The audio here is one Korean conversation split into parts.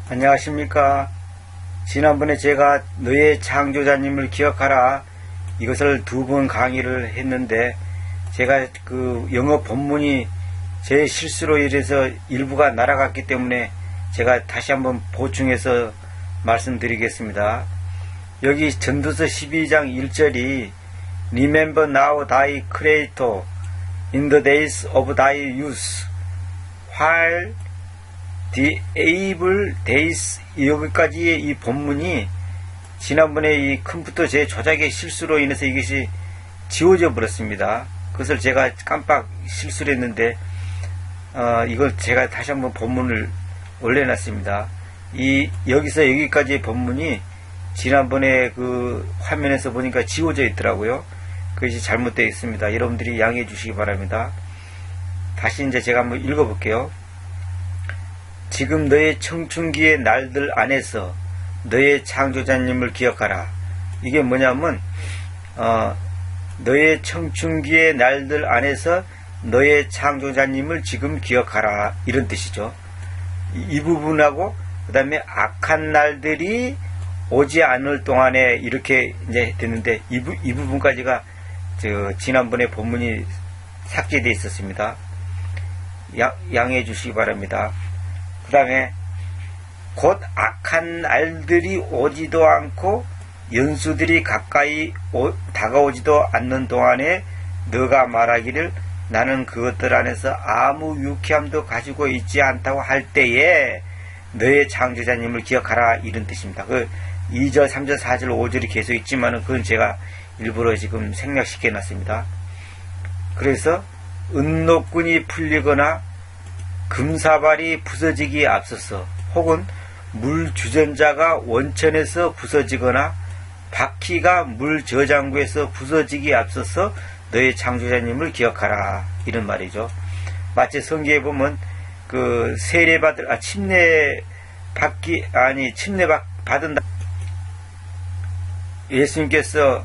안녕하십니까. 지난번에 제가 너의 창조자님을 기억하라 이것을 2번 강의를 했는데 제가 그 영어 본문이 제 실수로 인해서 일부가 날아갔기 때문에 제가 다시 한번 보충해서 말씀드리겠습니다. 여기 전도서 12장 1절이 Remember now thy creator in the days of thy youth while the able days, 여기까지의 이 본문이 지난번에 이 컴퓨터 제 조작의 실수로 인해서 이것이 지워져 버렸습니다. 그것을 제가 깜빡 실수를 했는데 이걸 제가 다시 한번 본문을 올려놨습니다. 여기서 여기까지의 본문이 지난번에 그 화면에서 보니까 지워져 있더라고요. 그것이 잘못되어 있습니다. 여러분들이 양해해 주시기 바랍니다. 다시 이제 제가 한번 읽어볼게요. 지금 너의 청춘기의 날들 안에서 너의 창조자님을 기억하라. 이게 뭐냐면 너의 청춘기의 날들 안에서 너의 창조자님을 지금 기억하라, 이런 뜻이죠. 이 부분하고 그 다음에 악한 날들이 오지 않을 동안에 이렇게 이제 됐는데 이 부분까지가 지난번에 본문이 삭제되어 있었습니다. 양해해 주시기 바랍니다. 그 다음에 곧 악한 날들이 오지도 않고 연수들이 가까이 다가오지도 않는 동안에 너가 말하기를 나는 그것들 안에서 아무 유쾌함도 가지고 있지 않다고 할 때에 너의 창조자님을 기억하라, 이런 뜻입니다. 그 2절, 3절, 4절, 5절이 계속 있지만은 그건 제가 일부러 지금 생략시켜 놨습니다. 그래서 은노끈이 풀리거나 금사발이 부서지기에 앞서서 혹은 물 주전자가 원천에서 부서지거나 바퀴가 물 저장구에서 부서지기에 앞서서 너의 창조자님을 기억하라, 이런 말이죠. 마치 성경에 보면 그 침례 받은 예수님께서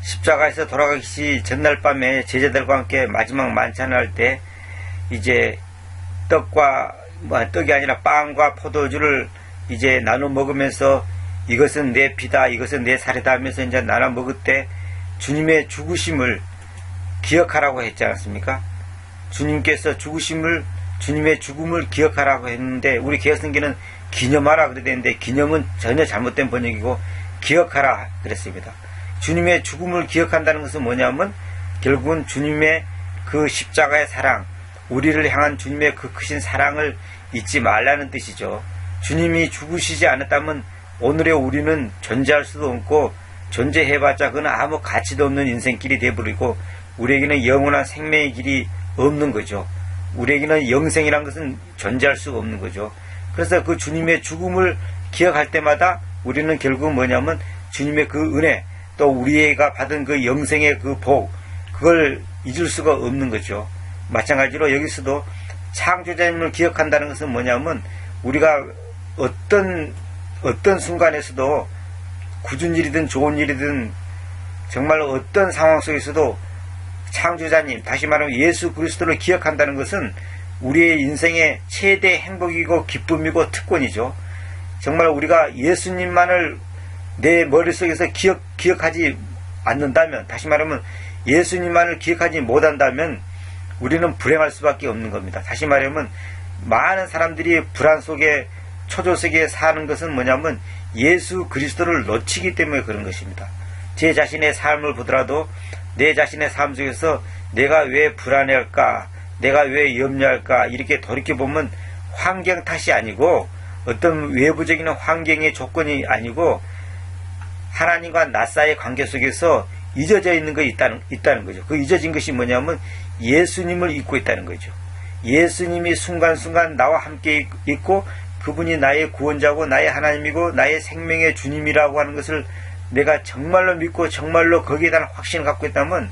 십자가에서 돌아가시 전날 밤에 제자들과 함께 마지막 만찬을 할 때 이제 떡이 아니라 빵과 포도주를 이제 나눠 먹으면서 이것은 내 피다, 이것은 내 살이다 하면서 이제 나눠 먹을 때 주님의 죽으심을 기억하라고 했지 않습니까? 주님께서 주님의 죽음을 기억하라고 했는데 우리 개혁성경은 기념하라 그래 되는데 기념은 전혀 잘못된 번역이고 기억하라 그랬습니다. 주님의 죽음을 기억한다는 것은 뭐냐면 결국은 주님의 그 십자가의 사랑, 우리를 향한 주님의 그 크신 사랑을 잊지 말라는 뜻이죠. 주님이 죽으시지 않았다면 오늘의 우리는 존재할 수도 없고 존재해봤자 그건 아무 가치도 없는 인생길이 되어버리고 우리에게는 영원한 생명의 길이 없는 거죠. 우리에게는 영생이란 것은 존재할 수가 없는 거죠. 그래서 그 주님의 죽음을 기억할 때마다 우리는 결국 뭐냐면 주님의 그 은혜, 또 우리가 받은 그 영생의 그 복, 그걸 잊을 수가 없는 거죠. 마찬가지로 여기서도 창조자님을 기억한다는 것은 뭐냐면 우리가 어떤 순간에서도 굳은 일이든 좋은 일이든 정말로 어떤 상황 속에서도 창조자님, 다시 말하면 예수 그리스도를 기억한다는 것은 우리의 인생의 최대 행복이고 기쁨이고 특권이죠. 정말 우리가 예수님만을 내 머릿속에서 기억하지 않는다면, 다시 말하면 예수님만을 기억하지 못한다면 우리는 불행할 수밖에 없는 겁니다. 다시 말하면 많은 사람들이 불안 속에 초조 속에 사는 것은 뭐냐면 예수 그리스도를 놓치기 때문에 그런 것입니다. 제 자신의 삶을 보더라도 내 자신의 삶 속에서 내가 왜 불안해할까, 내가 왜 염려할까, 이렇게 돌이켜보면 환경 탓이 아니고 어떤 외부적인 환경의 조건이 아니고 하나님과 나 사이의 관계 속에서 잊어져 있는 것이 있다는 거죠. 그 잊어진 것이 뭐냐면 예수님을 잊고 있다는 거죠. 예수님이 순간순간 나와 함께 있고 그분이 나의 구원자고 나의 하나님이고 나의 생명의 주님이라고 하는 것을 내가 정말로 믿고 정말로 거기에 대한 확신을 갖고 있다면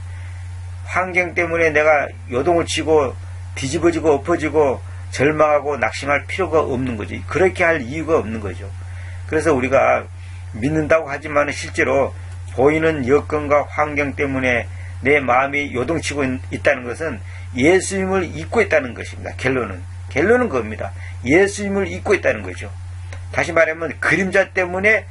환경 때문에 내가 요동을 치고 뒤집어지고 엎어지고 절망하고 낙심할 필요가 없는 거죠. 그렇게 할 이유가 없는 거죠. 그래서 우리가 믿는다고 하지만 실제로 보이는 여건과 환경 때문에 내 마음이 요동치고 있다는 것은 예수님을 잊고 있다는 것입니다. 결론은 그겁니다. 예수님을 잊고 있다는 거죠. 다시 말하면 그림자 때문에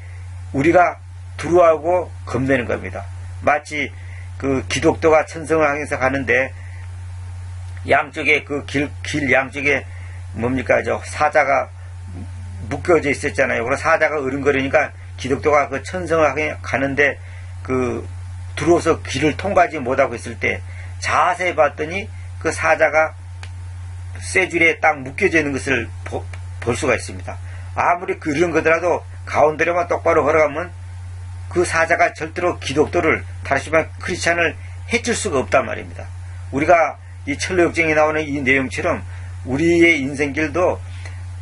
우리가 두려워하고 겁내는 겁니다. 마치 그 기독도가 천성을 향해서 가는데 양쪽에 그 길 양쪽에 뭡니까 저 사자가 묶여져 있었잖아요. 그래서 사자가 어른거리니까 기독도가 그 천성을 향해 가는데 그 들어서 길을 통과하지 못하고 있을 때 자세히 봤더니 그 사자가 쇠줄에 딱 묶여져 있는 것을 볼 수가 있습니다. 아무리 그런 거더라도 가운데로만 똑바로 걸어가면 그 사자가 절대로 기독도를 다시 말해 크리스찬을 해칠 수가 없단 말입니다. 우리가 이 철로역정에 나오는 이 내용처럼 우리의 인생길도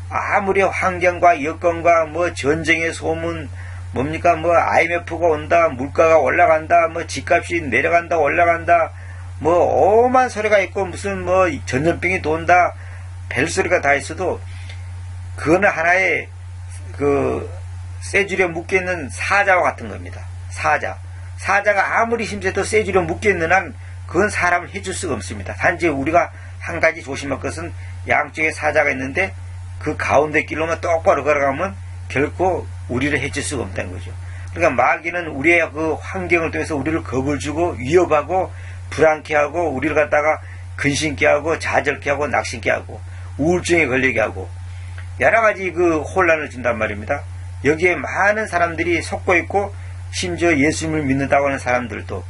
아무리 환경과 여건과 뭐 전쟁의 소문 뭡니까 뭐 IMF가 온다 물가가 올라간다 뭐 집값이 내려간다 올라간다 뭐 오만 소리가 있고 무슨 뭐 전염병이 돈다 벨소리가 다 있어도 그거는 하나의 그 쇠줄에 묶여있는 사자와 같은 겁니다. 사자가 아무리 힘세도 쇠줄에 묶여있는 한 그건 사람을 해줄 수가 없습니다. 단지 우리가 한 가지 조심할 것은 양쪽에 사자가 있는데 그 가운데 길로만 똑바로 걸어가면 결코 우리를 해칠 수가 없다는 거죠. 그러니까 마귀는 우리의 그 환경을 통해서 우리를 겁을 주고 위협하고 불안케 하고 우리를 갖다가 근심케 하고 좌절케 하고 낙심케 하고 우울증에 걸리게 하고 여러 가지 그 혼란을 준단 말입니다. 여기에 많은 사람들이 속고 있고 심지어 예수님을 믿는다고 하는 사람들도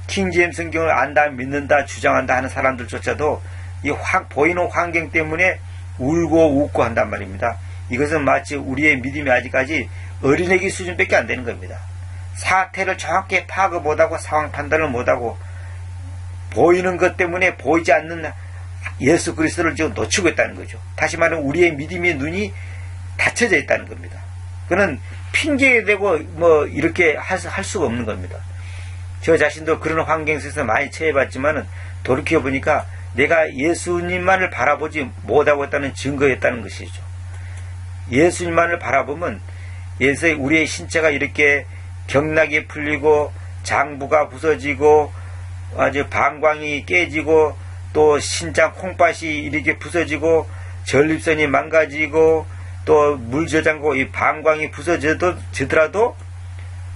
킹제임스 성경을 안다 믿는다 주장한다 하는 사람들조차도 이 보이는 환경 때문에 울고 웃고 한단 말입니다. 이것은 마치 우리의 믿음이 아직까지 어린애기 수준밖에 안 되는 겁니다. 사태를 정확히 파악을 못하고 상황 판단을 못하고 보이는 것 때문에 보이지 않는 예수 그리스도를 지금 놓치고 있다는 거죠. 다시 말하면 우리의 믿음의 눈이 닫혀져 있다는 겁니다. 그는 핑계대고 뭐 이렇게 할 수가 없는 겁니다. 저 자신도 그런 환경 속에서 많이 처해봤지만은 돌이켜보니까 내가 예수님만을 바라보지 못하고 있다는 증거였다는 것이죠. 예수님만을 바라보면 우리의 신체가 이렇게 경락이 풀리고 장부가 부서지고 아주 방광이 깨지고 또 신장 콩팥이 이렇게 부서지고 전립선이 망가지고 또 물 저장고 이 방광이 부서지더라도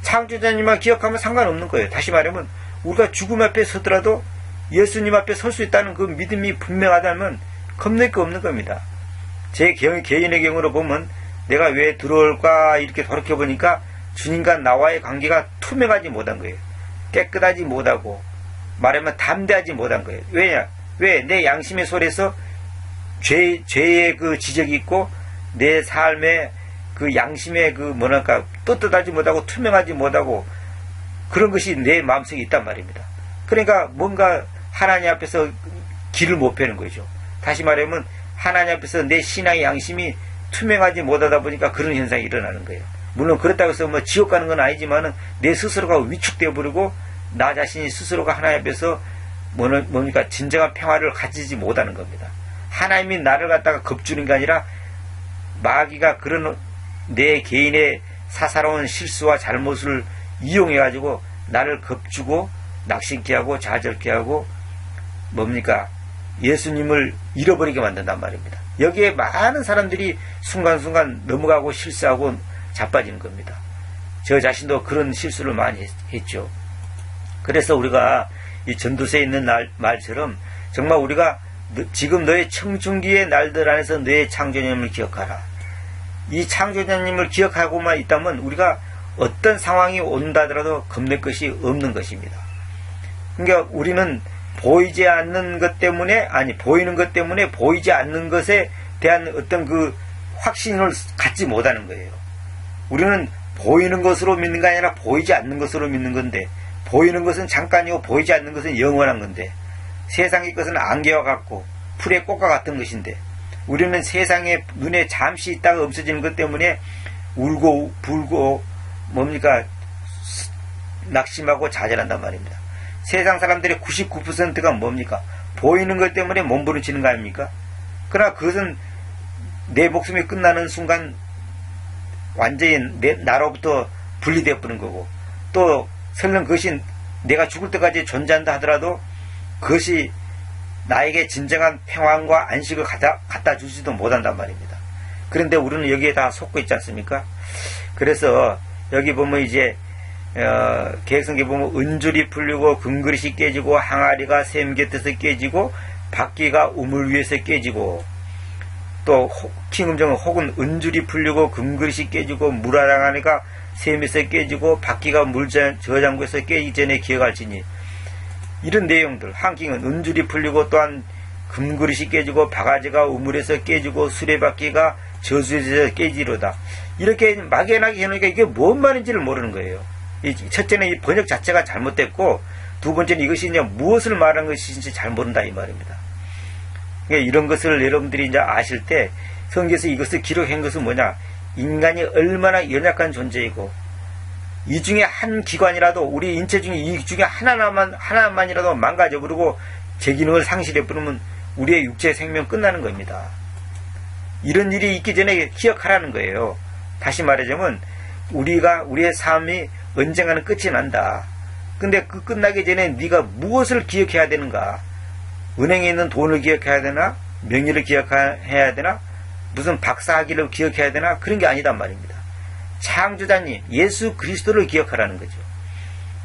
창조자님만 기억하면 상관없는 거예요. 다시 말하면 우리가 죽음 앞에 서더라도 예수님 앞에 설 수 있다는 그 믿음이 분명하다면 겁낼 거 없는 겁니다. 제 개인의 경우로 보면 내가 왜 들어올까 이렇게 돌이켜보니까 주님과 나와의 관계가 투명하지 못한 거예요. 깨끗하지 못하고 말하면 담대하지 못한 거예요. 왜냐? 왜? 내 양심의 소리에서 죄의 그 지적이 있고 내 삶의 그 양심의 그 뭐랄까 떳떳하지 못하고 투명하지 못하고 그런 것이 내 마음속에 있단 말입니다. 그러니까 뭔가 하나님 앞에서 길을 못 펴는 거죠. 다시 말하면 하나님 앞에서 내 신앙의 양심이 투명하지 못하다 보니까 그런 현상이 일어나는 거예요. 물론 그렇다고 해서 뭐 지옥 가는 건 아니지만은 내 스스로가 위축되어 버리고 나 자신이 스스로가 하나님 앞에서 뭡니까 진정한 평화를 가지지 못하는 겁니다. 하나님이 나를 갖다가 겁주는 게 아니라 마귀가 그런 내 개인의 사사로운 실수와 잘못을 이용해 가지고 나를 겁주고 낙심케 하고 좌절케 하고 뭡니까 예수님을 잃어버리게 만든단 말입니다. 여기에 많은 사람들이 순간순간 넘어가고 실수하고 자빠지는 겁니다. 저 자신도 그런 실수를 많이 했죠. 그래서 우리가 이 전도서에 있는 말처럼 정말 우리가 지금 너의 청춘기의 날들 안에서 너의 창조자님을 기억하라. 이 창조자님을 기억하고만 있다면 우리가 어떤 상황이 온다더라도 겁낼 것이 없는 것입니다. 그러니까 우리는 보이지 않는 것 때문에 보이는 것 때문에 보이지 않는 것에 대한 어떤 그 확신을 갖지 못하는 거예요. 우리는 보이는 것으로 믿는 게 아니라 보이지 않는 것으로 믿는 건데 보이는 것은 잠깐이고 보이지 않는 것은 영원한 건데 세상의 것은 안개와 같고 풀의 꽃과 같은 것인데 우리는 세상에 눈에 잠시 있다가 없어지는 것 때문에 울고 불고 뭡니까 낙심하고 좌절한단 말입니다. 세상 사람들의 99%가 뭡니까 보이는 것 때문에 몸부림치는 거 아닙니까? 그러나 그것은 내 목숨이 끝나는 순간 완전히 나로부터 분리되어 버린 거고 또 설령 그것이 내가 죽을 때까지 존재한다 하더라도 그것이 나에게 진정한 평안과 안식을 갖다 주지도 못한단 말입니다. 그런데 우리는 여기에 다 속고 있지 않습니까? 그래서 여기 보면 이제 계획성경에 보면 은줄이 풀리고 금그릇이 깨지고 항아리가 샘 곁에서 깨지고 바퀴가 우물 위에서 깨지고, 또 킹음정은 혹은 은줄이 풀리고 금그릇이 깨지고 물하랑아리가 샘에서 깨지고 바퀴가 물 저장고에서 깨지기 전에 기억할지니, 이런 내용들. 한킹은 은줄이 풀리고 또한 금그릇이 깨지고 바가지가 우물에서 깨지고 수레바퀴가 저수지에서 깨지로다. 이렇게 막연하게 해놓으니까 이게 뭔 말인지를 모르는 거예요. 첫째는 이 번역 자체가 잘못됐고, 두 번째는 이것이 이제 무엇을 말하는 것인지 잘 모른다 이 말입니다. 그러니까 이런 것을 여러분들이 이제 아실 때 성경에서 이것을 기록한 것은 뭐냐? 인간이 얼마나 연약한 존재이고, 이 중에 한 기관이라도, 우리 인체 중에 이 중에 하나만이라도 망가져버리고 제 기능을 상실해버리면 우리의 육체 생명 끝나는 겁니다. 이런 일이 있기 전에 기억하라는 거예요. 다시 말하자면 우리의 삶이 언젠가는 끝이 난다. 근데 그 끝나기 전에 네가 무엇을 기억해야 되는가? 은행에 있는 돈을 기억해야 되나? 명의를 기억해야 되나? 무슨 박사학위를 기억해야 되나? 그런 게 아니단 말입니다. 창조자님 예수 그리스도를 기억하라는 거죠.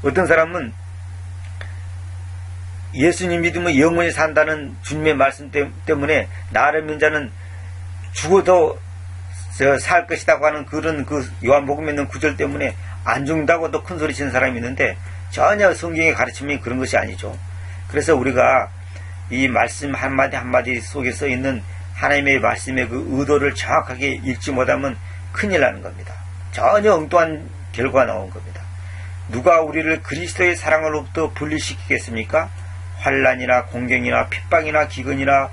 어떤 사람은 예수님 믿으면 영원히 산다는 주님의 말씀 때문에 나를 믿는 자는 죽어도 살 것이라고 하는 그런 요한복음에 있는 구절 때문에 안 죽는다고 또 큰 소리 치는 사람이 있는데, 전혀 성경의 가르침이 그런 것이 아니죠. 그래서 우리가 이 말씀 한마디 한마디 속에 서 있는 하나님의 말씀의 그 의도를 정확하게 읽지 못하면 큰일 나는 겁니다. 전혀 엉뚱한 결과가 나온 겁니다. 누가 우리를 그리스도의 사랑으로부터 분리시키겠습니까? 환난이나 공경이나 핍박이나 기근이나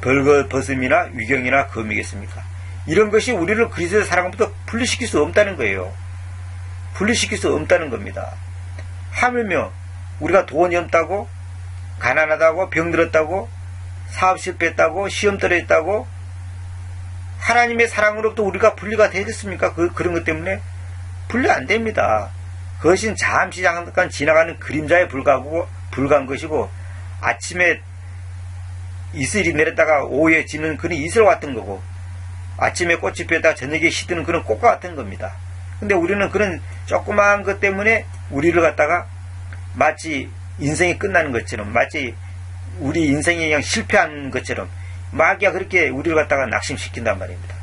벌거벗음이나 위경이나 검이겠습니까? 이런 것이 우리를 그리스도의 사랑으로부터 분리시킬 수 없다는 거예요. 분리시킬 수 없다는 겁니다. 하물며 우리가 돈이 없다고, 가난하다고, 병들었다고, 사업 실패했다고, 시험 떨어졌다고 하나님의 사랑으로부터 우리가 분리가 되겠습니까? 그런 것 때문에 분리 안 됩니다. 그것은 잠시 잠깐 지나가는 그림자에 불과한 것이고, 아침에 이슬이 내렸다가 오후에 지는 그런 이슬 같은 거고, 아침에 꽃이 피었다가 저녁에 시드는 그런 꽃과 같은 겁니다. 근데 우리는 그런 조그마한 것 때문에 우리를 갖다가 마치 인생이 끝나는 것처럼, 마치 우리 인생이 그냥 실패한 것처럼 마귀가 그렇게 우리를 갖다가 낙심시킨단 말입니다.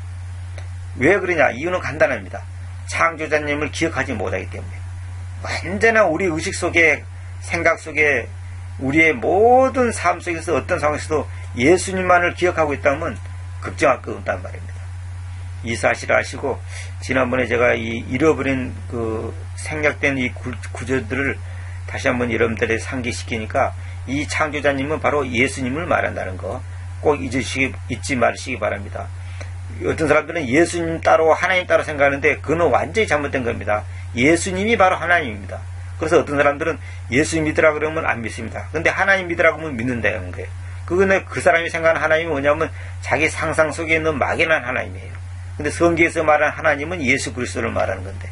왜 그러냐? 이유는 간단합니다. 창조자님을 기억하지 못하기 때문에. 언제나 우리 의식 속에, 생각 속에, 우리의 모든 삶 속에서 어떤 상황에서도 예수님만을 기억하고 있다면 걱정할 거 없단 말입니다. 이 사실을 아시고, 지난번에 제가 이 잃어버린 생략된 이 구절들을 다시 한번 여러분들에 상기시키니까, 이 창조자님은 바로 예수님을 말한다는 거 꼭 잊지 마시기 바랍니다. 어떤 사람들은 예수님 따로 하나님 따로 생각하는데 그건 완전히 잘못된 겁니다. 예수님이 바로 하나님입니다. 그래서 어떤 사람들은 예수님 믿으라 그러면 안 믿습니다. 근데 하나님 믿으라고 하면 믿는다는 거예요. 그거는 그 사람이 생각하는 하나님이 뭐냐면 자기 상상 속에 있는 막연한 하나님이에요. 근데 성경에서 말하는 하나님은 예수 그리스도를 말하는 건데,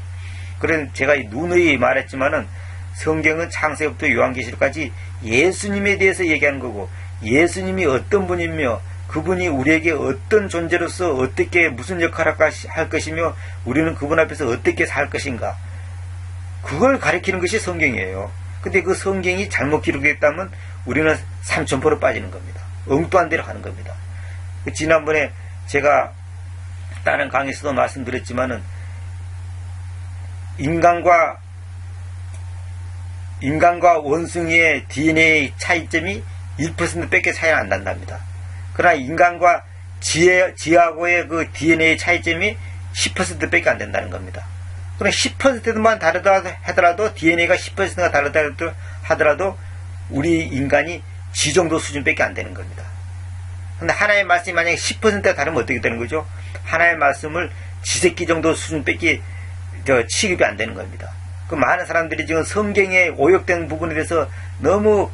그래서 제가 누누이 말했지만은 성경은 창세기부터 요한계시록까지 예수님에 대해서 얘기하는 거고, 예수님이 어떤 분이며 그분이 우리에게 어떤 존재로서 어떻게 무슨 역할을 할 것이며 우리는 그분 앞에서 어떻게 살 것인가, 그걸 가리키는 것이 성경이에요. 근데 그 성경이 잘못 기록했다면 우리는 삼천포로 빠지는 겁니다. 엉뚱한 데로 가는 겁니다. 지난번에 제가 다른 강의에서도 말씀드렸지만은 인간과 원숭이의 DNA 차이점이 1%밖에 차이가 안 난답니다. 그러나 인간과 쥐하고의 그 DNA 차이점이 10%밖에 안 된다는 겁니다. 그럼 10%만 다르다 하더라도, DNA가 10%가 다르다 하더라도 우리 인간이 쥐 정도 수준밖에 안 되는 겁니다. 근데 하나의 말씀이 만약에 10%가 다르면 어떻게 되는 거죠? 하나의 말씀을 쥐새끼 정도 수준밖에 취급이 안 되는 겁니다. 그 많은 사람들이 지금 성경에 오역된 부분에 대해서 너무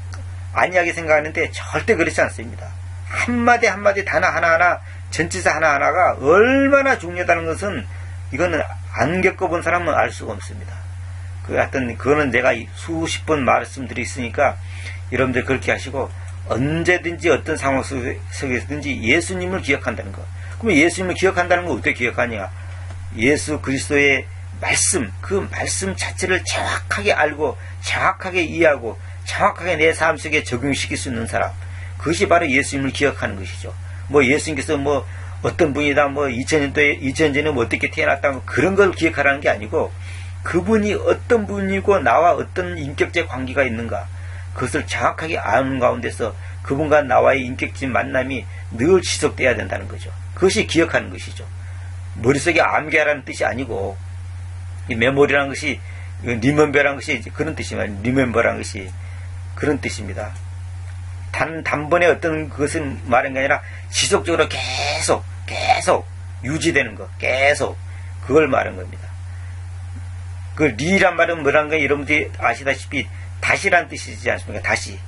안이하게 생각하는데 절대 그렇지 않습니다. 한마디 한마디 단어 하나하나, 전치사 하나하나가 얼마나 중요하다는 것은 이거는 안 겪어본 사람은 알 수가 없습니다. 그거는 내가 수십 번 말씀드렸으니까 여러분들 그렇게 하시고, 언제든지 어떤 상황 속에서든지 예수님을 기억한다는 것. 그러면 예수님을 기억한다는 건 어떻게 기억하냐? 예수 그리스도의 말씀, 그 말씀 자체를 정확하게 알고 정확하게 이해하고 정확하게 내 삶 속에 적용시킬 수 있는 사람, 그것이 바로 예수님을 기억하는 것이죠. 뭐 예수님께서 뭐 어떤 분이다, 뭐 2000년에 뭐 어떻게 태어났다, 뭐 그런 걸 기억하라는 게 아니고, 그분이 어떤 분이고 나와 어떤 인격적 관계가 있는가, 그것을 정확하게 아는 가운데서 그분과 나와의 인격적 만남이 늘 지속돼야 된다는 거죠. 그것이 기억하는 것이죠. 머릿속에 암기하라는 뜻이 아니고, 이 메모리라는 것이, 리멤버라는 것이 그런 뜻이면, 리멤버라는 것이 그런 뜻입니다. 단번에 어떤 그것을 말한 게 아니라 지속적으로 계속 유지되는 것, 계속 그걸 말한 겁니다. 그 리란 말은 뭐라는 거 여러분들이 아시다시피 다시란 뜻이지 않습니까? 다시.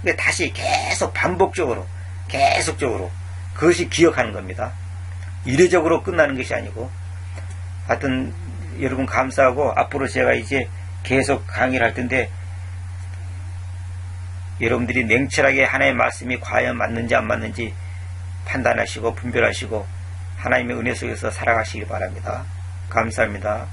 그러니까 다시 계속 반복적으로 계속적으로 그것이 기억하는 겁니다. 이례적으로 끝나는 것이 아니고. 하여튼 여러분 감사하고, 앞으로 제가 이제 계속 강의를 할 텐데 여러분들이 냉철하게 하나님의 말씀이 과연 맞는지 안 맞는지 판단하시고 분별하시고 하나님의 은혜 속에서 살아가시기 바랍니다. 감사합니다.